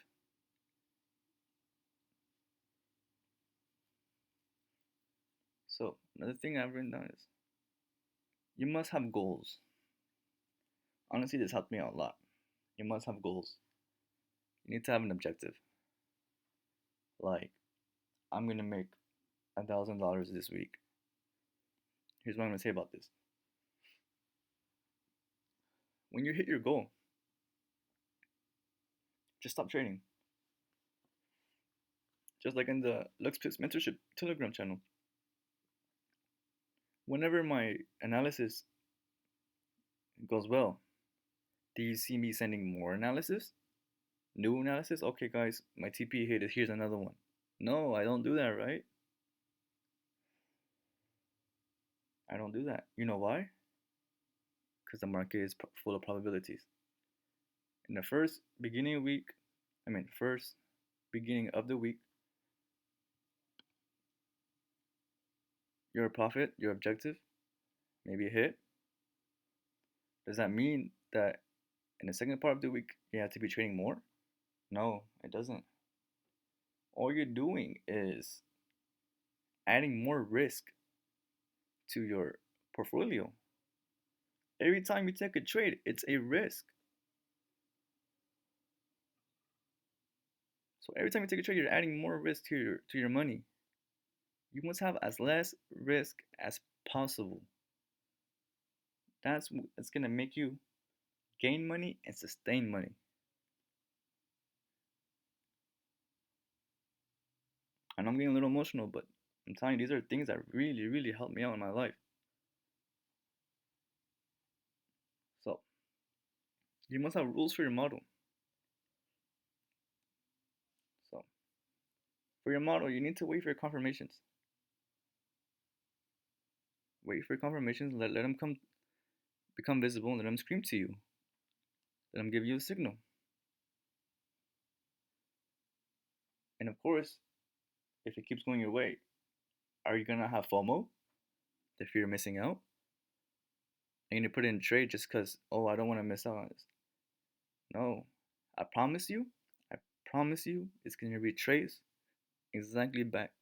So another thing I've written down is you must have goals. Honestly, this helped me out a lot. You must have goals. You need to have an objective. Like I'm gonna make $1,000 this week. Here's what I'm gonna say about this. When you hit your goal, just stop trading. Just like in the Lux Picks Mentorship Telegram channel. Whenever my analysis goes well, do you see me sending more analysis? New analysis? Okay, guys, my TP hit it. Here's another one. No, I don't do that, right? I don't do that. You know why? Because the market is full of probabilities. In the first beginning of the week, your profit, your objective, maybe a hit. Does that mean that in the second part of the week you have to be trading more? No, it doesn't. All you're doing is adding more risk to your portfolio. Every time you take a trade, it's a risk. So every time you take a trade, you're adding more risk to your money. You must have as less risk as possible. That's it's gonna make you gain money and sustain money. And I'm getting a little emotional, but I'm telling you, these are things that really, really helped me out in my life. So you must have rules for your model. So for your model, you need to wait for your confirmations. Wait for your confirmations. Let them become visible. And let them scream to you. Let them give you a signal. And of course, if it keeps going your way, are you gonna have FOMO, the fear of missing out? Are you gonna put it in trade just because, oh, I don't want to miss out on this? No, I promise you, I promise you, it's gonna retrace exactly back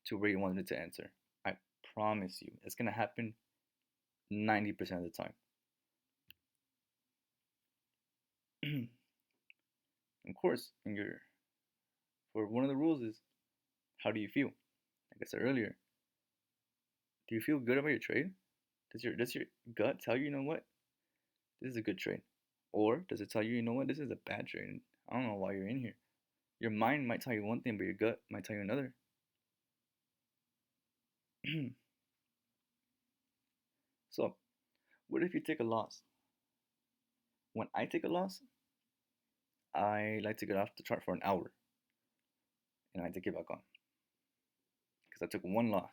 to where you wanted it to enter. I promise you, it's gonna happen 90% of the time. Of course, for one of the rules is how do you feel? Like I said earlier, do you feel good about your trade? Does your gut tell you, you know what, this is a good trade, or does it tell you, you know what, this is a bad trade? I don't know why you're in here. Your mind might tell you one thing, but your gut might tell you another. So, what if you take a loss? When I take a loss, I like to get off the chart for an hour and I like to get back on because I took one loss.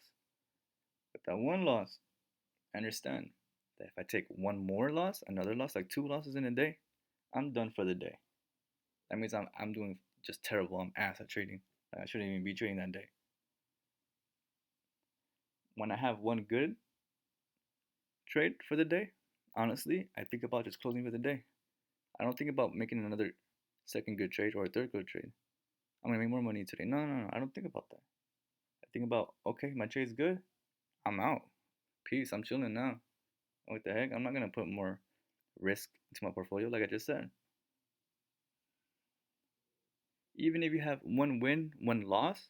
But that one loss, I understand that if I take one more loss, another loss, like two losses in a day, I'm done for the day. That means I'm doing just terrible. I'm ass at trading. I shouldn't even be trading that day. When I have one good trade for the day, honestly, I think about just closing for the day. I don't think about making another second good trade or a third good trade. I'm gonna make more money today. No, no, no. I don't think about that. I think about, okay, my trade's good. I'm out. Peace. I'm chilling now. What the heck? I'm not gonna put more risk into my portfolio, like I just said. Even if you have one win, one loss,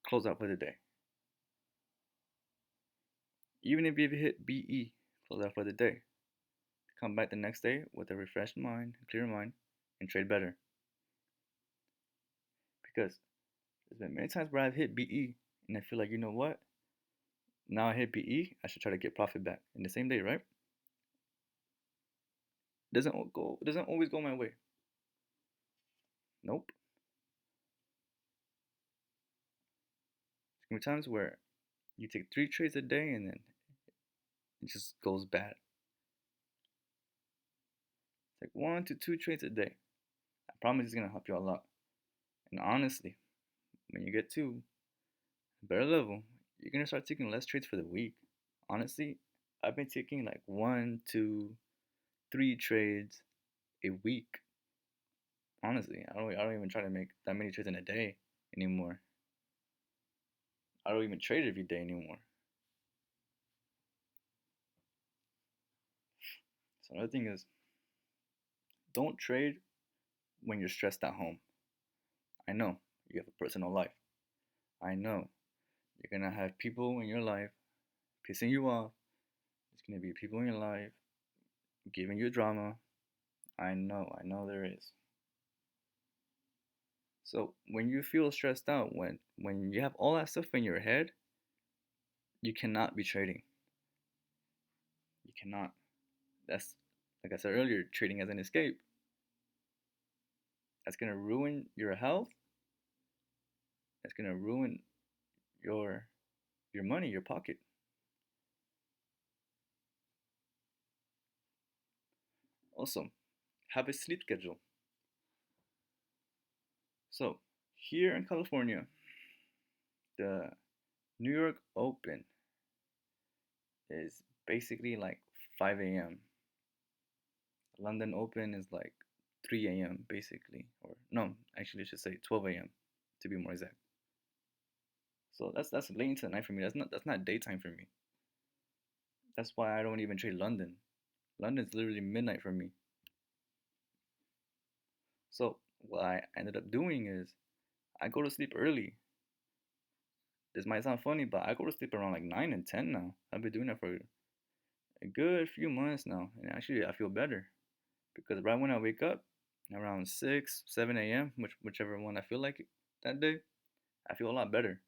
close out for the day. Even if you hit BE, close out for the day. Come back the next day with a refreshed mind, clear mind, and trade better. Because there's been many times where I've hit BE and I feel like, you know what? Now I hit BE, I should try to get profit back in the same day, right? Doesn't always go my way. Nope. There's gonna be times where you take 3 trades a day and then it just goes bad. It's like 1 to 2 trades a day. I promise it's gonna help you a lot. And honestly, when you get to a better level, you're gonna start taking less trades for the week. Honestly, I've been taking like 1, 2, 3 trades a week. Honestly, I don't even try to make that many trades in a day anymore. I don't even trade every day anymore. So another thing is, don't trade when you're stressed at home. I know you have a personal life. I know you're gonna have people in your life pissing you off. There's gonna be people in your life giving you drama. I know there is. So when you feel stressed out, when you have all that stuff in your head, you cannot be trading. You cannot. That's like I said earlier, trading as an escape. That's gonna ruin your health. That's gonna ruin your your money, your pocket. Also, have a sleep schedule. So here in California, the New York Open is basically like 5 a.m. London Open is like 3 a.m. basically, or no, actually I should say 12 a.m. to be more exact. So that's late into the night for me. That's not daytime for me. That's why I don't even trade London. London's literally midnight for me. So what I ended up doing is I go to sleep early. This might sound funny, but I go to sleep around like 9 and 10 now. I've been doing that for a good few months now, and actually I feel better because right when I wake up around 6, 7 a.m., whichever one I feel like it, that day, I feel a lot better.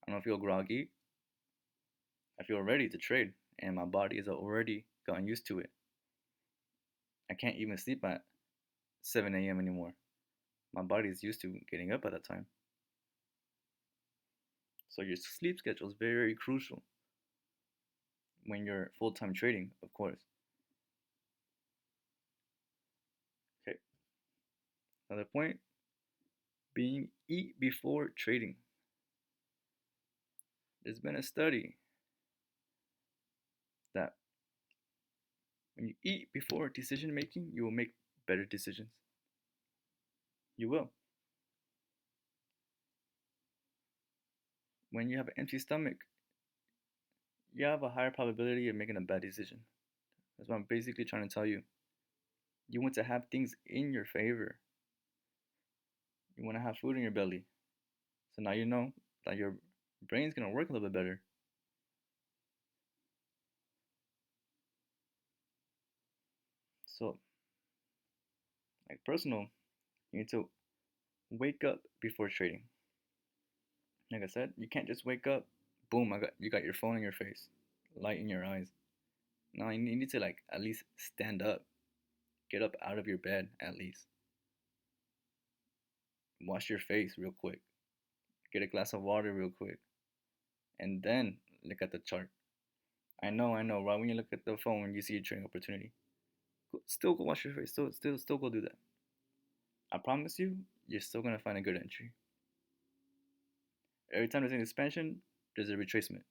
I don't feel groggy. I feel ready to trade, and my body is already gotten used to it. I can't even sleep at 7 a.m. anymore. My body is used to getting up at that time. So your sleep schedule is very, very crucial when you're full-time trading, of course. Okay. Another point, being eat before trading. There's been a study that when you eat before decision making, you will make better decisions. You will. When you have an empty stomach, you have a higher probability of making a bad decision. That's what I'm basically trying to tell you. You want to have things in your favor. You want to have food in your belly. So now you know that your brain's going to work a little bit better. So, like personal, you need to wake up before trading. Like I said, you can't just wake up, boom, you got your phone in your face, light in your eyes. No, you need to like at least stand up, get up out of your bed at least. Wash your face real quick, get a glass of water real quick, and then look at the chart. I know. Right when you look at the phone, you see a trading opportunity. Still go wash your face. Still go do that. I promise you, you're still gonna find a good entry. Every time there's an expansion, there's a retracement.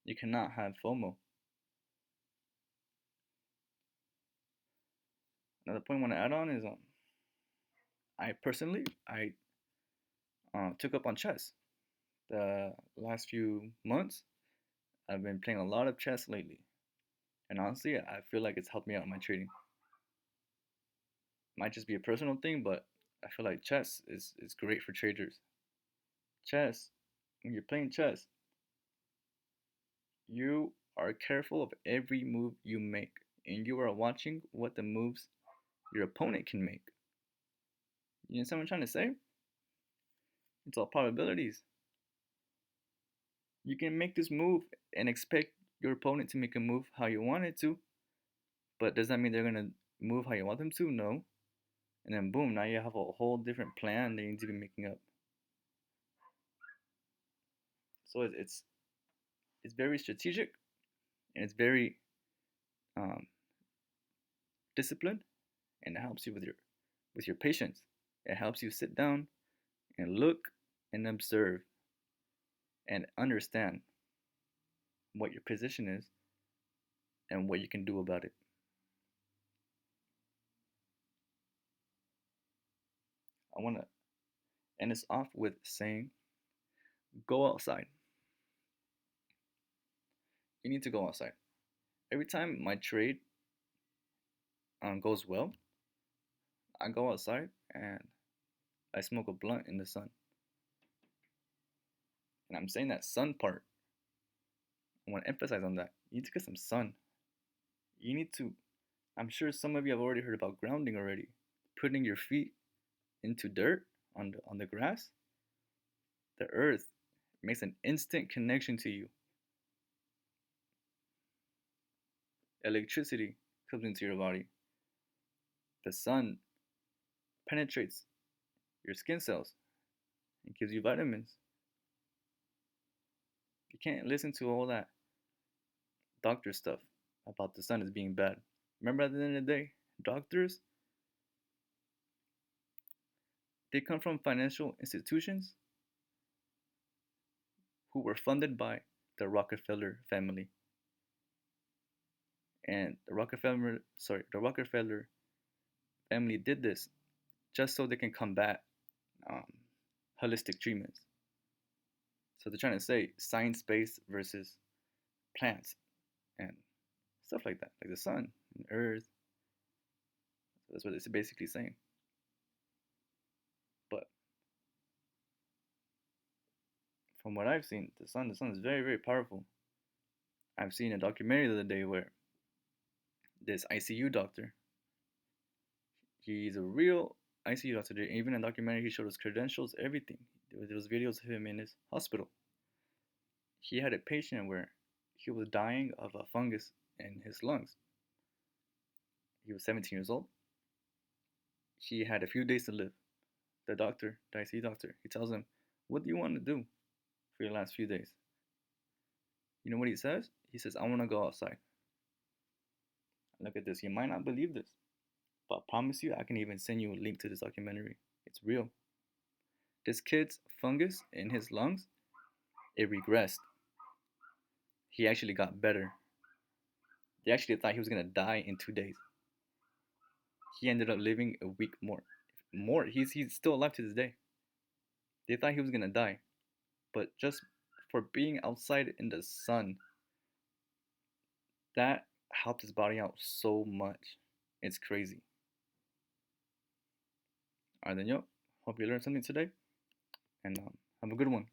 You cannot have FOMO. Another point I want to add on is I personally took up on chess. The last few months, I've been playing a lot of chess lately, and honestly, I feel like it's helped me out in my trading. Might just be a personal thing, but I feel like chess is great for traders. Chess, when you're playing chess, you are careful of every move you make, and you are watching what the moves your opponent can make. You understand what I'm trying to say? It's all probabilities. You can make this move and expect your opponent to make a move how you want it to, but does that mean they're gonna move how you want them to? No. And then boom, now you have a whole different plan that you need to be making up. So it's very strategic and it's very um, disciplined, and it helps you with your patience. It helps you sit down and look and observe and understand what your position is and what you can do about it. I want to end this off with saying go outside. You need to go outside. Every time my trade goes well, I go outside and I smoke a blunt in the sun. And I'm saying that sun part. I want to emphasize on that. You need to get some sun. You need to, I'm sure some of you have already heard about grounding already. Putting your feet into dirt on the grass, the earth makes an instant connection to you. Electricity comes into your body. The sun penetrates your skin cells and gives you vitamins. You can't listen to all that doctor stuff about the sun as being bad. Remember, at the end of the day, doctors, they come from financial institutions who were funded by the Rockefeller family. And the Rockefeller family did this just so they can combat um, holistic treatments. So they're trying to say science-based versus plants and stuff like that, like the sun and earth. That's what it's basically saying. But from what I've seen, the sun is very, very powerful. I've seen a documentary the other day where this ICU doctor, he's a real ICU doctor. Even in the documentary, he showed his credentials, everything. There was videos of him in his hospital. He had a patient where he was dying of a fungus in his lungs. He was 17 years old. He had a few days to live. The doctor, the ICU doctor, he tells him, "What do you want to do for your last few days?" You know what he says? He says, "I want to go outside." Look at this. You might not believe this, but I promise you, I can even send you a link to this documentary. It's real. This kid's fungus in his lungs, it regressed. He actually got better. They actually thought he was gonna die in 2 days. He ended up living a week more. He's still alive to this day. They thought he was gonna die, but just for being outside in the sun, that helped his body out so much. It's crazy. Alright then, yo. Hope you learned something today, and have a good one.